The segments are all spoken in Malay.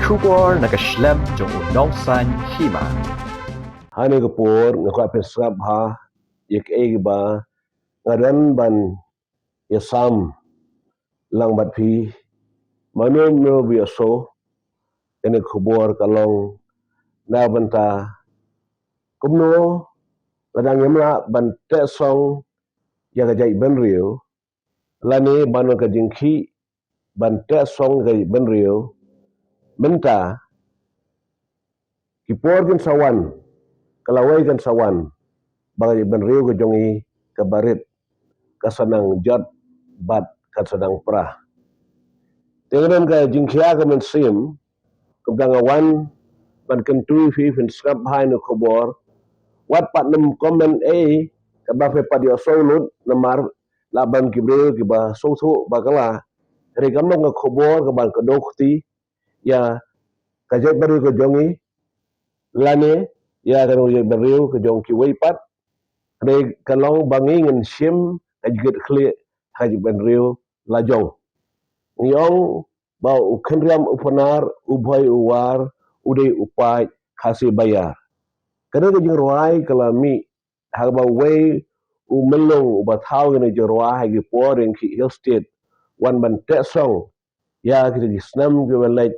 kubor nakaslem jong unongsan hima. Hani kapur ngakwa pesrap ha yek ba ngaran ban yasam lang bat phi manum no biaso kene kubor kalong na banta kumno ladang yamla ban te song ya jai ben rio lani banu ka jingki ban te song gai ben rio menta kipor kin sawan kalawai kan sawan bagai ben rio ke jongi kabarit kasanang jat bat kasanang prah tengen ka jingkia ka men sim kumdang awan ban kentui fi fin skap hai no kobor wat pat nem komen ka ba fe pat yo solut namar laban kibre ki ba soso bakala re kamno ka kobor ka ban ka dokti ya ka je baru ka jongi lane ya ka no je baru ka jong ki wei pat re kalong bangingen sim ka jigit khle ha je ben rio la jong Ngiyong ba ukhenriam upanar ubhai uwar udai upai khasi bayar. Kada ke jing ruai kalami hagba wei umelong uba thau ne je ruai gi poring ki hill state wan ban te song ya ki gisnam ki walai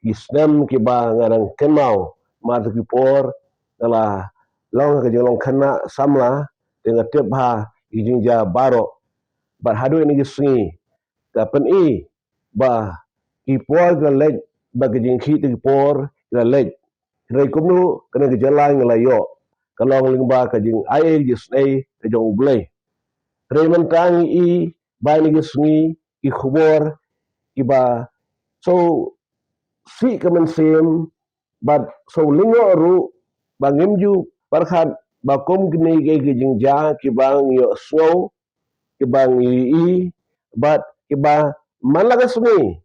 gisnam ki ba ngarang kenmau mar ki por kala long ke jing long khana samla dengan tep ha jing ja baro bar hadu ni gisngi ka pen ba kipor ga lej ba ke jing khi ti por ga lej rei kumnu kana ke jalai ngalayo kalong ling ba ka jing ai ji snei ke jong blai rei mentang ba ni gisngi ki khubor ki ba so si ka men sim but so lingo ru ba ngimju parkhat ba kom gni ke jing ja ki bang yo snow ki bang but ki ba malaga sungai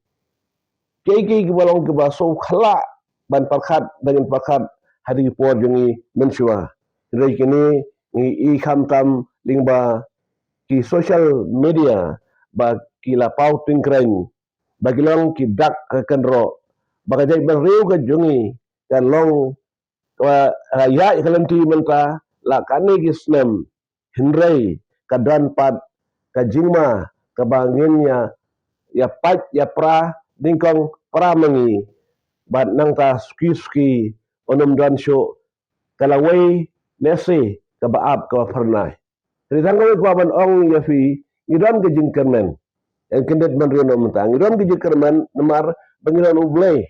kei balong ke ba so khala ban parkhat dengan parkhat hari por jungi mensua rei kini i kham tam lingba ki social media ba ki la pau tingkreng ba kilong ki dak kan ro ba ka jai ban riu ka jungi kan long wa ya kalanti menta la kani ki snem hinrei ka dan pat ka jingma ka bangenya ya pat ya pra dingkong pra mengi bat nang ta ski onum dan show kalawai lese ka baap ka pernai ridang ko ban ong ya fi idan ke jingkermen en kendet man reno mentang idan ke jingkermen namar bangiran ublai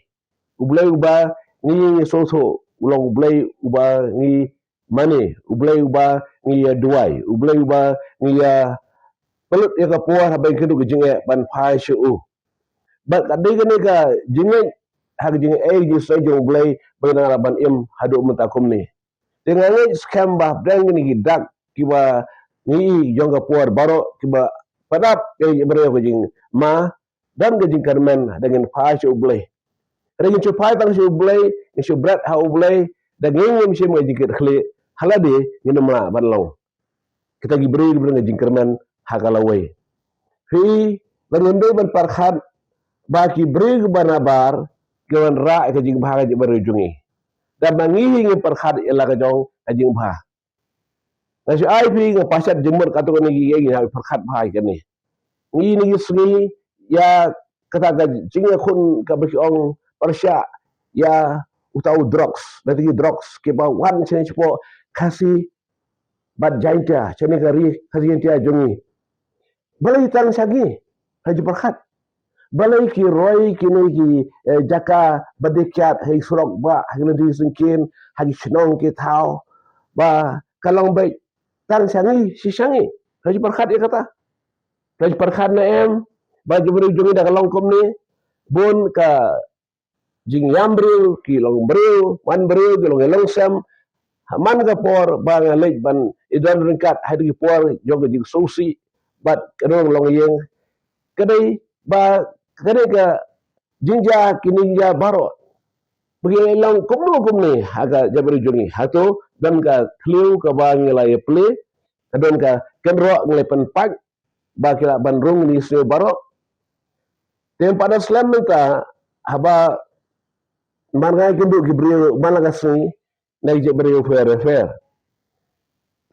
uba ngi so ulong ublai uba ngi mane ublai uba ngi duai ublai uba ngi pelut ya ka puah habai kedu ke jinge ban pai shu ba kadai kene ka jinge hak jinge ji so jong blai bena ban im hadu mentakum ni dengan scam bah brand ni gidak kiba ni jong ka puah baro kiba padap ke bere ko jing ma dan ke jing karmen dengan pai shu blai dengan chu pai tang shu blai ni shu brat ha blai dan ngim shi mo jikir khli halade ni ma ban long kita gibri bere jing karmen hakalawai fi berundai ban parkhat baki brig banabar gawan ra ka jing bha ka berujungi dan mangihi ngi parkhat ila ka jong ka jing bha nasi ai pi nga pasat jemur ka to ni gi ha parkhat bha ka ni ngi ni sngi ya kata ka jing khun ka bi ong parsha ya utau drugs dati drugs ke ba wan chen po kasi bat jaita chene kari kasi tia jungi balai tang sagi haji parkhat balai ki roy kini ki jaka badikyat hai surok ba hagla di singkin hagi chnong ki thau ba kalong bai tang sangi si sangi haji parkhat ya kata haji parkhat na em ba jibri jungi da kalong kom ni bon ka jing yam bril ki long bril wan bril ki long long sam man ka por ba ngalej ban idan ringkat hadi por jog jing susi bat kadong long yeng kadai ba kadai ka jinja kininja baro bagi lang kumni aga jabri jungi hato dan ka kliu ka bang ngelai ple dan ka kenro ngelai penpak ba kila bandrung ni sio baro tem pada slam menta haba Mangai kenduk gibriu malagasni na je beriu fair.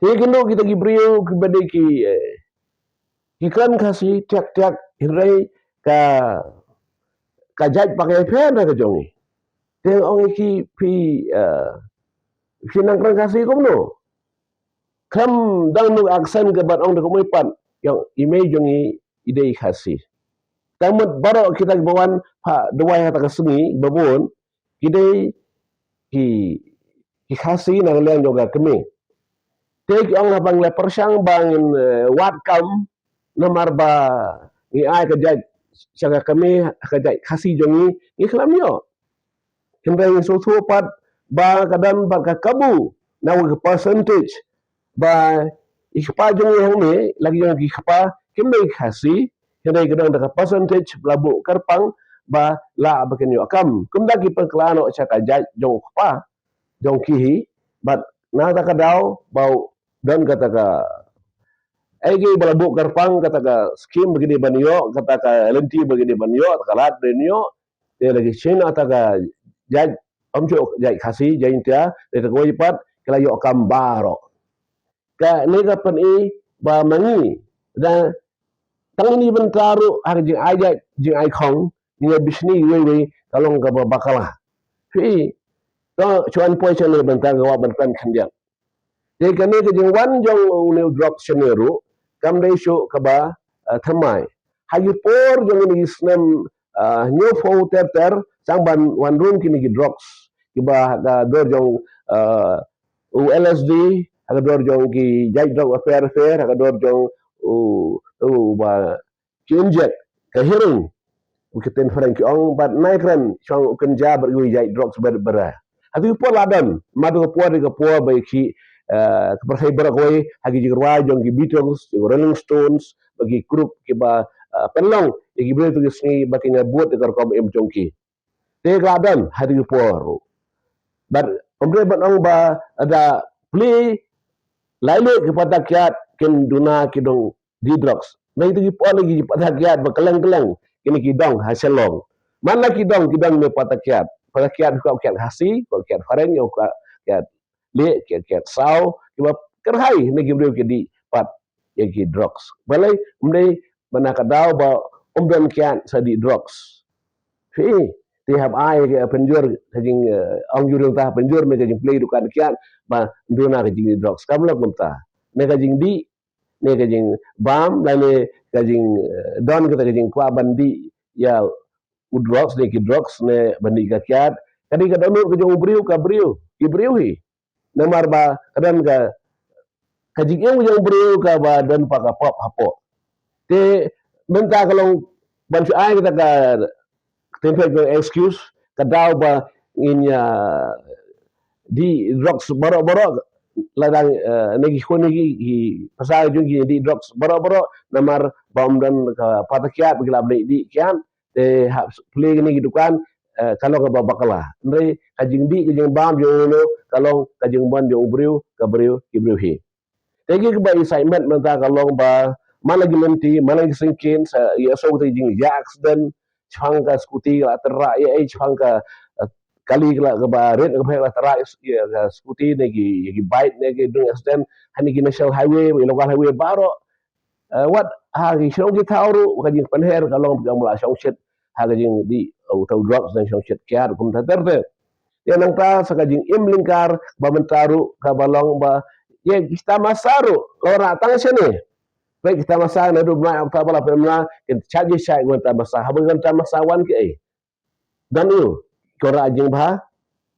He kenduk kita gibriu kepada ki kan kasi tiak-tiak hirai ka jaj pakai fair na ka jongi. Te ong ki pi nang krang kasi ko no. Kam dang nu aksen ke bat ong de komoi pan yang imei jongi idei kasi. Tamat baru kita bawan pak dewai kata kesengi babun kidai ki khasi nang liang juga kemi. Tek ang bang le persang bangin wat kam namar ba ni ai ka jaj saga kami ka jaj khasi jongi ni kelam yo. Kembali so pat ba kadan ba ka kabu na ke percentage ba ikpa jongi hang ni lagi yang ikpa kembali khasi kedai gedang dekat percentage labu kerpang ba la baken yo kam kumda ki perkelano caka jaj jong pa jong kihi but na ta kadau bau dan kata ka ege balabu kerpang kata ka skim begini banyo kata ka lenti begini banyo kalat banyo dia lagi China ta ka jaj omjo jaj khasi jaj intia de ko ipat kala yo kam baro ka ni ka pen i ba mangi da tang ni bentaru har jing aja jing ai khong ni bisni we kalong ka bakala fi to chuan poi chen le bentang ka ban kan khandian de ka ne ka jing wan jong ne drop cheneru kam dei sho ka ba thamai hagi por jong ni snem nyo fo ter sang ban wan room kini ki drops ki ba da dor jong LSD aga dor jong ki jaj dog affair aga dor jong ba kinjet ka hiring ukiten frank ong bat naikran chong kenja bergui jai drops berbera hatu po ladan madu po de po ba ki kepercayaan berakoi hagi jirwa jong ki Beatles Rolling Stones bagi grup ki ba penlong ki bre tu sni bakinya buat de kom em jongki te ladan hatu po bat ombre bat ong ba ada play laile kepada kiat ken duna kidong di drugs na itu ki po lagi pada kiat bakeleng-keleng kini kidong hasil long mana kidong me pada kiat ko kiat hasi ko kiat fareng yo kiat le kiat sau kiba kerhai ne gibreu ke di pat ye ki drugs balai umdei mana kadau ba umdan kiat sa di drugs fi ti hab ai ke penjur kajing ong jurung ta penjur me kajing play dukan kiat ba duna kajing drugs kamla punta ne kajing di ne kajing bam la ne kajing don kita kajing kwa bandi ya udrox ne ki drugs ne bandi ka kiat kadi ka donu ke jong briu ka briu ki briu hi namar ba kadan ka kajing yang jong briu ka ba dan pa ka pop hapo te benta kalong bantu ai kita ka tempe ko excuse kadau ba inya di drugs boro-boro ladang negi khoni ki pasal jungi di drugs boro-boro namar bom dan patakiat begila beli di kian de play ni dukan kalau ka babakala ndai kajing di kajing bam jo no kalau kajing ban jo ubriu ka briu ibriu hi tegi ke ba assignment menta kalau ba mana gilenti mana gisingkin ya so kajing ya accident changka skuti la terra ya changka kali kala ke baret ke phela tara ya skuti negi bike negi dung accident hani ki national highway local highway baro what ha ki shong ki tauru ka jing panher kalong ga mula shong shit ha ga jing di tau drugs dan shong shit kyar kum taterte ya nang ta sa ka jing im lingkar ba mentaru ka balong ba ye kita masaru lora tang sene baik kita masa na du ma ta bala pemna ken chaji sai ngon ta masa ha ban ta masa wan ki ai dan u kora jing ba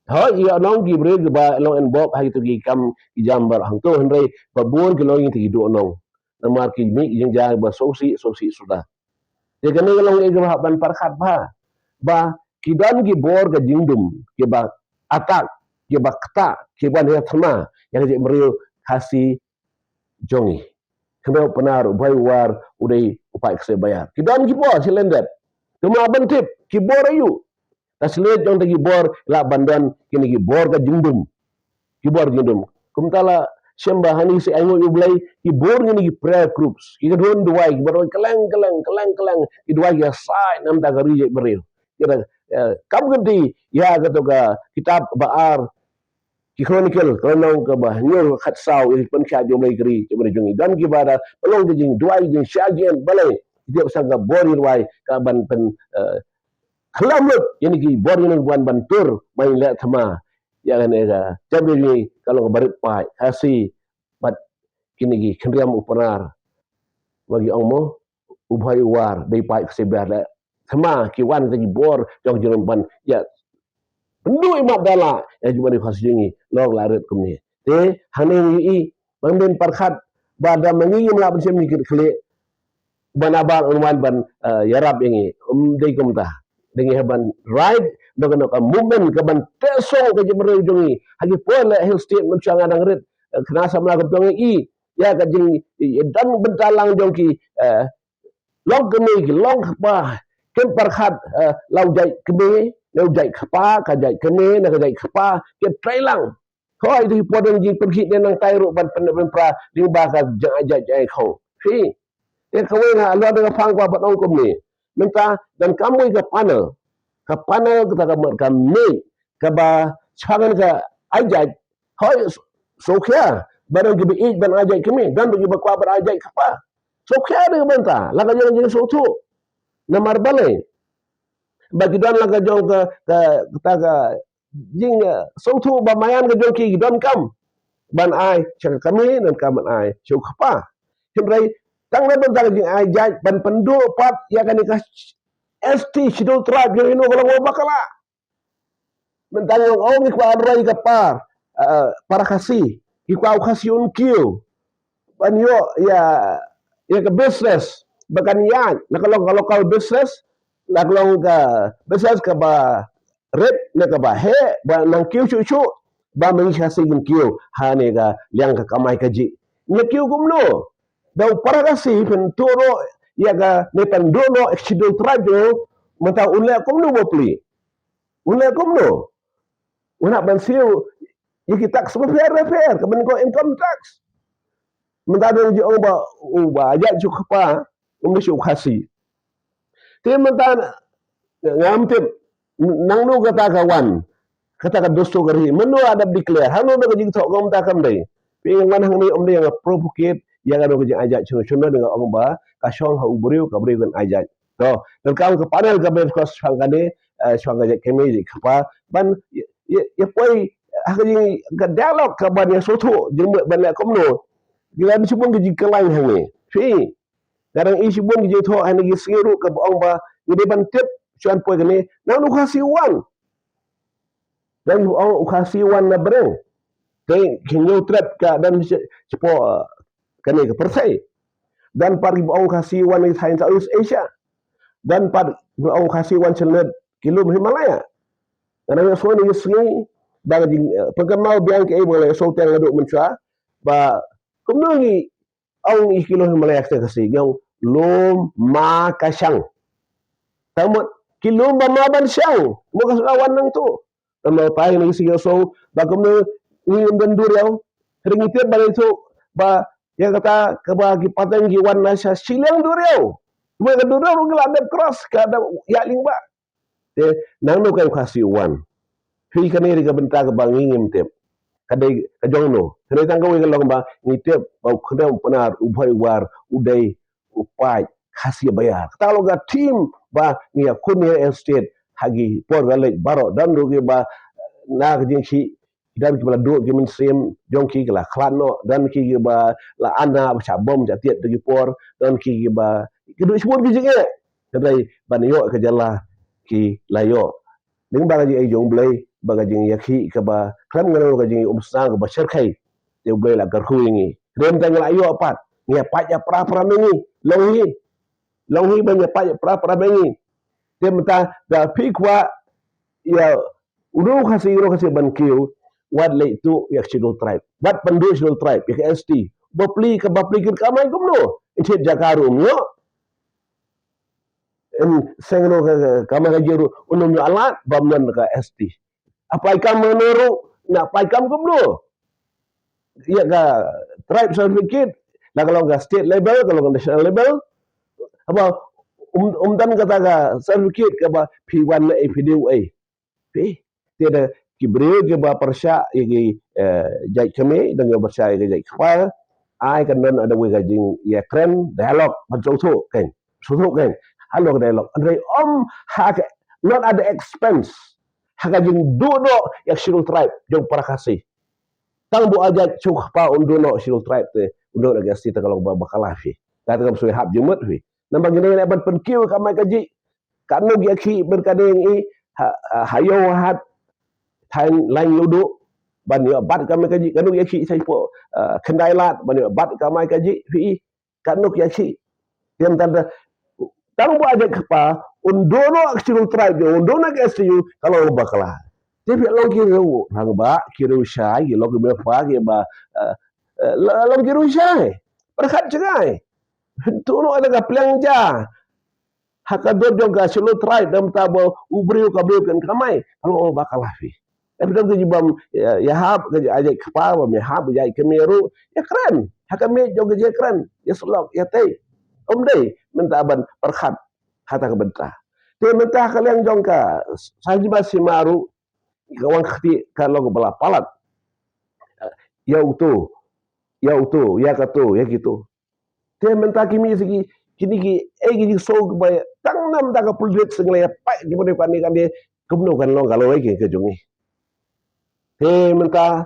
ho iya nong gi bre ba long en bob ha itu gi kam gi jambar hang to hendrai babun ki long ti do nong namar ki mi jing ja ba sosi sudah ya kan long e ga ban parkhat ba ki dan gi bor ga jingdum ki ba atak ki ba kta ki ban ya thma yang ji mrio khasi jongi kembali penaruh bayi war udai upai kese bayar ki dan gi bor silender cuma bentip ki bor ayu taslet jong tagi bor la bandan kini ki bor ka jingdum kumtala semba hani si aingo yublai ki bor ngini ki prayer groups ki don duai ki bor keleng ki duai ya sai nam da gari je bereu kira kam ganti ya katoka kitab baar ki chronicle kalau ke bah nyur khat saw il pen kha jom lai kri jom jungi dan ki bada pelong ke jing duai jing syagen balai dia sangga bori wai ka ban pen kelamut ini ki bori nang buan bantur main la thama ya kan ega jabe ni kalau barit pai kasi bat kini ki kendriam upanar bagi ongmo ubhai war dei pai sebar la thama ki wan ki bor jong jong ban ya pendu imat dala ya juma ni khas jingi log laret kumni te haning i bangben parkhat bada mangi la ben sem ni kle ban abal unwan ban yarab ingi dei kumta dengi haban right dogan ka movement ka ban tesong ka jimre jongi hagi pole hill state mun changa dang rit kena samla ka jongi i ya ka jing dan bentalang jongki long kene ki long ba ken parkhat lau jai kene lau jai khapa ka jai kene na ka jai khapa ke trailang khoi di podon ji pergi nang tai ru ban pen pra ding ba ka jai jai khong fi e kawai na alo da phang kwa ban ong kom ni menta dan kamu ka panel kita ka me ka ba changan ka ajai khoi so kya barang gibi ik ban ajai kemi dan bagi ba kwa ban ajai khapa so kya de benta la ka jeng so tu na marbale bagi don la ka jong ka jing so tu ba mayan ka jong ki don kam ban ai chang kami dan kam ban ai so khapa himrai tang na benta jing ai jai ban pendu pat ya kan ka ST Schedule Tribe yang ino kalau bakala mentang oh ni kwa rai ka para kasih ikwa kasih unkio banyo ya ke business bakan yan kalau kau business kalau ka business ka ba red na ka ba he ba nang kiu chu ba mengi kasih unkio hane ka liang ka kamai kaji na kiu kumno da para kasih penturo ya ka ne pandono Schedule Tribe yo mata ule kumno bopli ule kumno una bansiu iki tax fair ka ben ko income tax menta do ji ba aja chu khapa chu khasi te menta ngam te nang no kata kawan kata ka dosto gari menu ada declare hanu do ji thok gom ta kam dei pe ngan hang ni om dei provocate ya ga do ji aja chu dengan ong ba ka shong ha ubriu ka bri kan aja to dan kau ke panel ka ben kos hangane shong ga kemi ji khapa ban ya poi hagi ga dialog ka ban ya soto jeng ban la komno gila ni subon gi kalain hangi fi garang isi bon gi to ani gi siru ka ong ba gi ban tip chuan poi gani nang nu khasi wan dan ong khasi wan na breng te kinyo trap ka dan sipo kani ka persai dan par gi ong khasi wan ni Southeast Asia dan par ong khasi wan chelet kilo Himalaya karena so ni sengi bang jing pagkamau biang ke boleh so teng aduk mencua ba kumngi ong ikilo Himalaya kasi yang lom ma kasang tamot kilom ba maban siyang mo kasawan nang to tama tayo ni sige so ba kumno ni bendur yaw ringite ba so ba ya kata kabagi pateng gi wan na sa silang duryaw mo ka duryaw ngla dep cross ka ya lingba te nang no kay kasi wan fi kaniri ka benta ka bangingim tep kadai ka jongno kene tangga wi kalong ba ni tep ba khna panar ubhai war udai upai khasi bayar kalau ga team ba ni kunia estate hagi por galej baro dan doge ba na ka jingsi dan ki bala do ki min sem jongki la khlano dan ki ba la ana ba cha bom ja tiet dogi por dan ki ba ki do sport ki jinge kadai ban yo ka jalla ki layo ning ba ga ji ai jong blai bagajing yakhi ka ba kram ngano gajing umsang ba sherkai de blai la gar khuingi rem tang la yo apat ngia pa ya pra pra mengi longhi ba ngia pa ya pra mengi temta da pikwa ya uru khasi ban kiu wad le tu yak Schedule Tribe bat pandu Schedule Tribe ya ST bapli kin kamai kumno inchet jakarum yo en sengno kamai jeru unum yo alat bamnan ka ST apa ikam menuru nak apa ikam kumno ya ka tribe certificate lah kalau ka state level kalau ka national level apa Dan kata ka certificate ka ba P1 na PDUA. Tiada kibrio ke ba persya igi jai kami dengan persya igi jai kepal ai kan non ada we gajing ya keren dialog betul kan halo dialog andre hak not ada expense hak gajing dodo ya shirul tribe jong para kasih tang bu aja cuk pa undono shirul tribe te undo daga sita kalau bakalah fi kata kam suwe hab jumut fi nambah gini ban penkiu kamai kaji kanu gi akhi berkadeng hayo hat Thailand lain ludu banyak bat kami kaji kanu yaki saya po kendai lat banyak bat kami kaji fi kanu yaki yang tanda tang bu aja kepa undono aksil tribe undono ke STU kalau bakalah tapi long kiro hang ba kiro syai long be fa ke ba long kiro syai perkat cegai tuno ada kaplang ja hakador juga silo tribe dan tabo ubriu kabeu kan kamai kalau bakalah fi Evidam ke jibam ya hab ke ajak kepala me hab ya kemeru ya keren hakame joge je keren ya selok ya tei dei minta aban perkhat hata ke bentah te mentah kalian jongka saji masih maru kawan khti kalau ke bala palat ya utu ya katu ya gitu te mentah kimi segi kini ki gi so ke tang nam ta ka pulbet sengle pai di bone kan dia kebno kan long kalau ke jongi mentah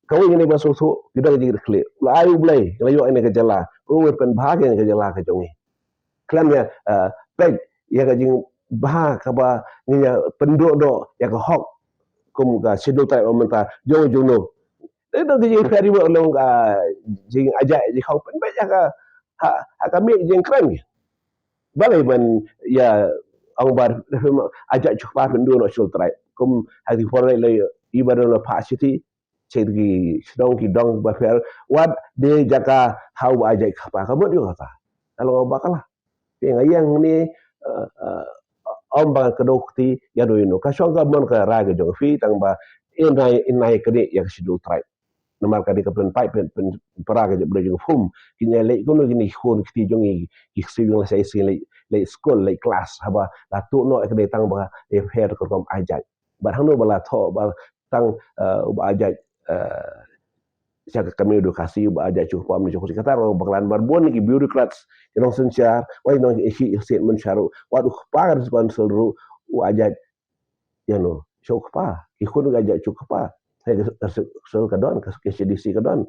kau ingin masuk tu kita jadi klik layu belai layu ini kejala pen bahagian kejala kejongi kelamnya peg ya kajing bah kaba nya penduk do ya ke hok kum ka sidul tai mentah jong no itu jadi ferry work long jing ajak ji kau pen baik ha kami jing keren balai ban ya ang bar ajak cukup penduk no sidul tai kum hadi forai lai ibadah Pak Siti ciri sedang kidong bafer wat de jaka hau ajak apa kamu juga kata kalau bakalah yang ni bang kedokti ya doino kasong ka mon ka raga jong fi tang ba inai kene ya sidul tribe nomor kadi ka pen pai pen paraga je brejong fum kinya le kono gini khon kiti jongi ki sibing la sai sin le school le class haba la tu no kede tang ba e fer ko kom ajak bar hanu bala tho ba tang uba ajak siapa kami edukasi uba ajak cukup pam cukup kata ro bakalan barbon ki bureaucrats yang sencar wai no isi statement syaru waduh pagar sponsor ru ajak ya no cukup pa ikut ajak cukup pa saya kesel kadon ke CDC kadon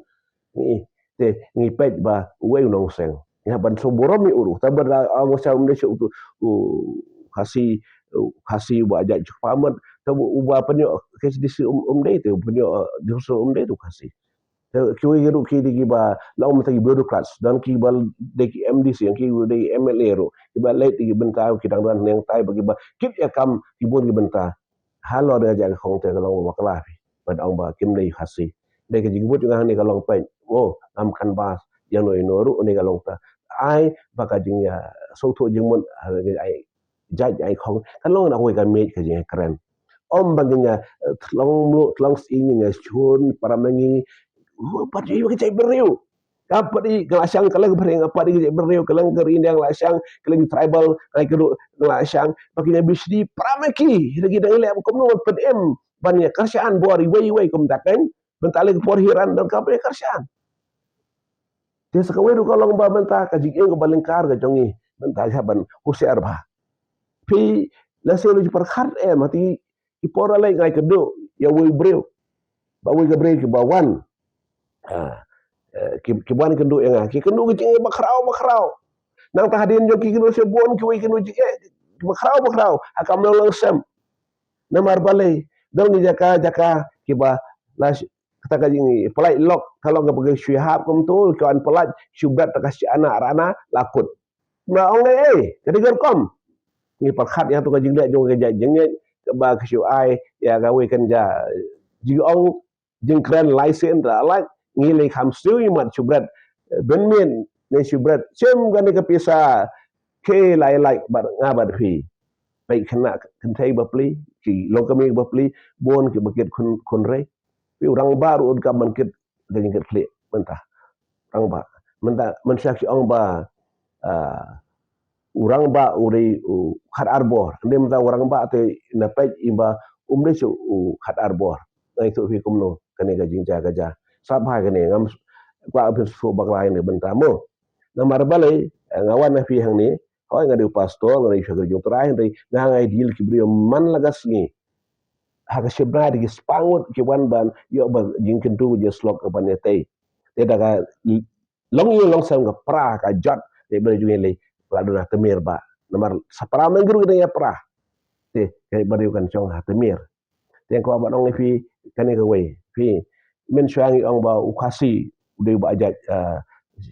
ni te ni pej ba wei nong seng ya ban soborom mi uru tabar angosau Malaysia tu kasih uba ajak cukup amat tabu uba penyo KCDC dei tu penyo diusul dei tu kasih kiwi hiru ki digi ba lau mata bureaucrats dan ki bal deki MDC yang ki de MLA ro ki ba late digi benta ki dang dan yang tai bagi ba kip ya kam ki bon ki benta halo da ja khong te kalau makala fi bad ong ba kim dei kasih de ki jigi but ngah ni kalau pen am kan ba yang no inoru ni kalau ta ai ba ka jing ya so tho jing mon ai jaj ai khong kalau na hoi ka me ka jing keren baginya long ini chun para mengi padi ke cai beriu kapadi kelasang kalang bering padi ke beriu kalang gerin yang lasang kalang tribal kai kedu lasang baginya bisdi prameki lagi dah ile komno pem banyak kerjaan bori wei kum takkan mentalik porhiran dan kapal kerjaan dia sekawai du kalau ngba mentah kajing ke balengkar ke jongi mentah haban husiar ba pi la selo perkhat mati ipora lai ngai kedu ya wei breu ba wei gabreu ke bawan ki ban kendu yang ki kendu ki bakrau nang tahadin jo ki kendu sebon ki wei kendu ki bakrau akam long sem namar balai dong ni jaka ki ba las kata ka jing pelai lok kalau ga bagi syihab kum tu kawan pelaj syubrat takasi anak rana lakut ma ong kadigar kom ni perkhat yang tu ka jing dia jo ga jeng ba ka syu ai ya ga wei kan ja ji ong jing kran license ra like ngilai kham siu mat subrat benmin ne subrat sem gani ke pisa ke lai bar ngabar fi baik kena kentai bapli ki lokami bapli bon ki bakit kun rei pi orang baru ud kam kit gani ke klik mentah orang ba mentah mensyak ong ba urang ba uri khat arbor ande mta urang ba te na pej imba umre su khat arbor ngai tu fi kumno kane ga jingja ga ja sab ha kane ngam kwa apin su baklai ne bentamo na marbale ngawan na fi hang ni hoi ngadi pastor ngai shagar jung trai ngai ngai deal kibrio man lagas ni haka shibra di spangut ki wan ban yo ba jingkin tu je slok ka ban te te daga long yo long sam ga pra ka jot te ber ju le la do na temir ba namar sapra mengru de ya pra te kai ber kan chong ha temir te ko ba nong fi kane ka we fi men shang ong ba u khasi de ba ja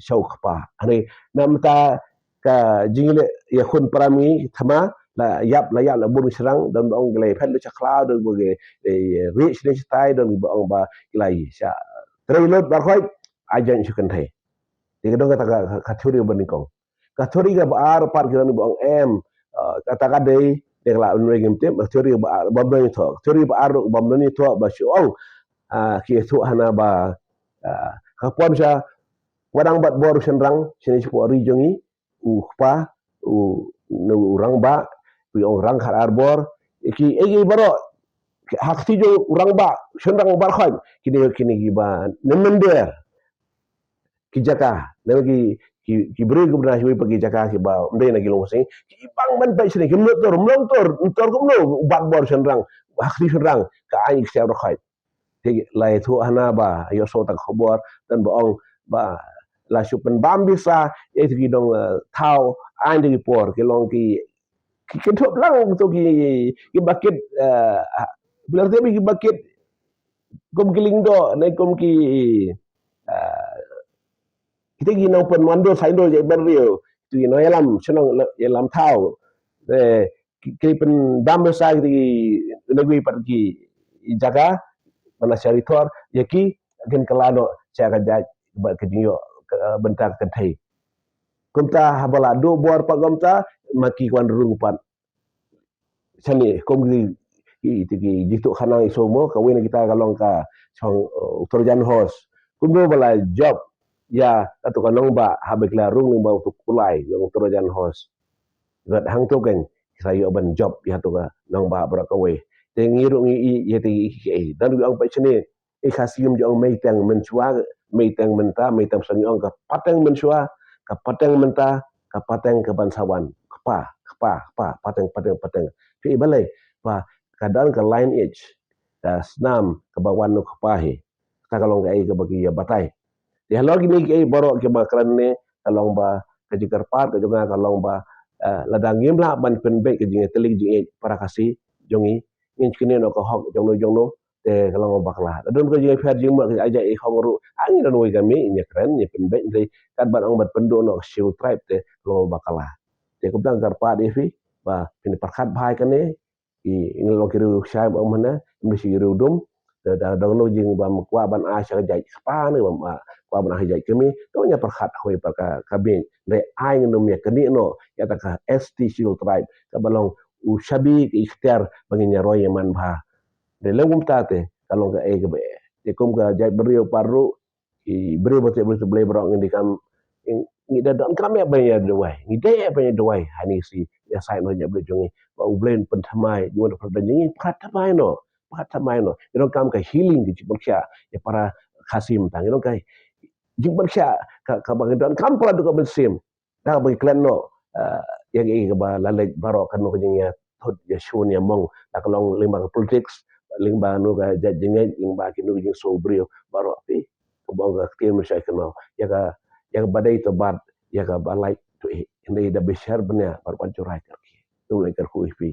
shau khpa ane namta ka jingle ya khun prami thama la yap la buru serang dan ong glei phet lu chakla do bo ge rich ne stai don bo ong ba glai sha trailer bar khoi ajan chu kan thai ti do kata ka theory ban kong ka theory ga bar par ki bo ong em kata ka dei de la un regim te theory ba bom ni tho theory ba ar bom ni tho ba shu ong ki thu hana ba ka pon sha wadang bat bor senrang sini po ri jongi pa u rang ba pi ong rang khar arbor ki egi baro hak ti jo rang ba senrang bar khan kini ki ba nemender ki jaka ki beri gubna hiwi pagi jaka ki ba mde na gilong sing ki bang man pa sini ki motor motor ko no bat bor senrang hak ti senrang ka ai ki bar khan te lai thu hana ba yo so tak khobor dan boong ba la supen bam bisa e ki dong thao an de por ke long ki thop lang to ki bucket belar te ki bucket kom kiling do nei kom ki kita ki no pen mando sai do je ber rio tu no yalam senong yalam thao ki pen bam bisa ki negui par ki jaga mana syari thor yaki gen kelado saya kajaj ba kejio bentak kentai kumta habala do bor pa kumta maki kwan rung pat sani kom ki jitu khana isomo ka wena kita kalong ka chong torjan hos kumdo bala job ya atu kanong ba habekla rung ba untuk kulai yang torjan hos rat hang token sayo ban job ya tu ka nong ba bra ka we te ngiru ngi yete ki dan ang pa sini khasium jo ang meitang mensua meitang menta meitang sangi ang ka patang mensua ka patang menta ka patang ke bansawan kapa patang fi balai pa kadang ke line edge ka snam ke bawan no kapahi ta kalong ai ke bagi ya batai ya logi ni ke borok ke bakran ne kalong ba ke jikar pat ke jonga kalong ba ladang ngimla ban penbe ke jinge teling jinge para kasi jongi ngin kini no ko hok jongno te kalong bakla don ko jinge fer jing ma aja e khongru angin don we kami nya kren nya penbe te kan ban ong bat pendo no shield tribe te kalong bakala te ko bang garpa de fi ba pin parkhat bhai kane i ngelo kiru sai ong mana mesti kiru dum da dong no jing ba kwa ban a sha jai pa ne ba kwa ban a jai kemi to nya parkhat hoi par ka bin le ai ngom ya kani no ya ta ka ST shield tribe ka balong u shabi ikhtiar banginya roy man bha de lengum tate kalong ka e ke be te kum ka jai brio paru i brio bote brio bro ngi kam ngi da don kam ya ba ya de wai ngi de ya ba ya de wai hani si ya sai no ya brio jongi ba u blen pen thamai you want to ngi phat thamai no you know kam ka healing di cibaksha ya para khasim tang you know kai cibaksha ka ba don kam para do ka belsim da ba klan no yang i ka ba lalek baro kan no ya thot ya shun ya mong la kalong limba politics limba no ga jajinge limba ki no jing so brio baro pi ko ba ga tim sha kano ya ga badai to bad ya ga ba like to inde da bishar bnya par pan churai kar ki to le kar khu pi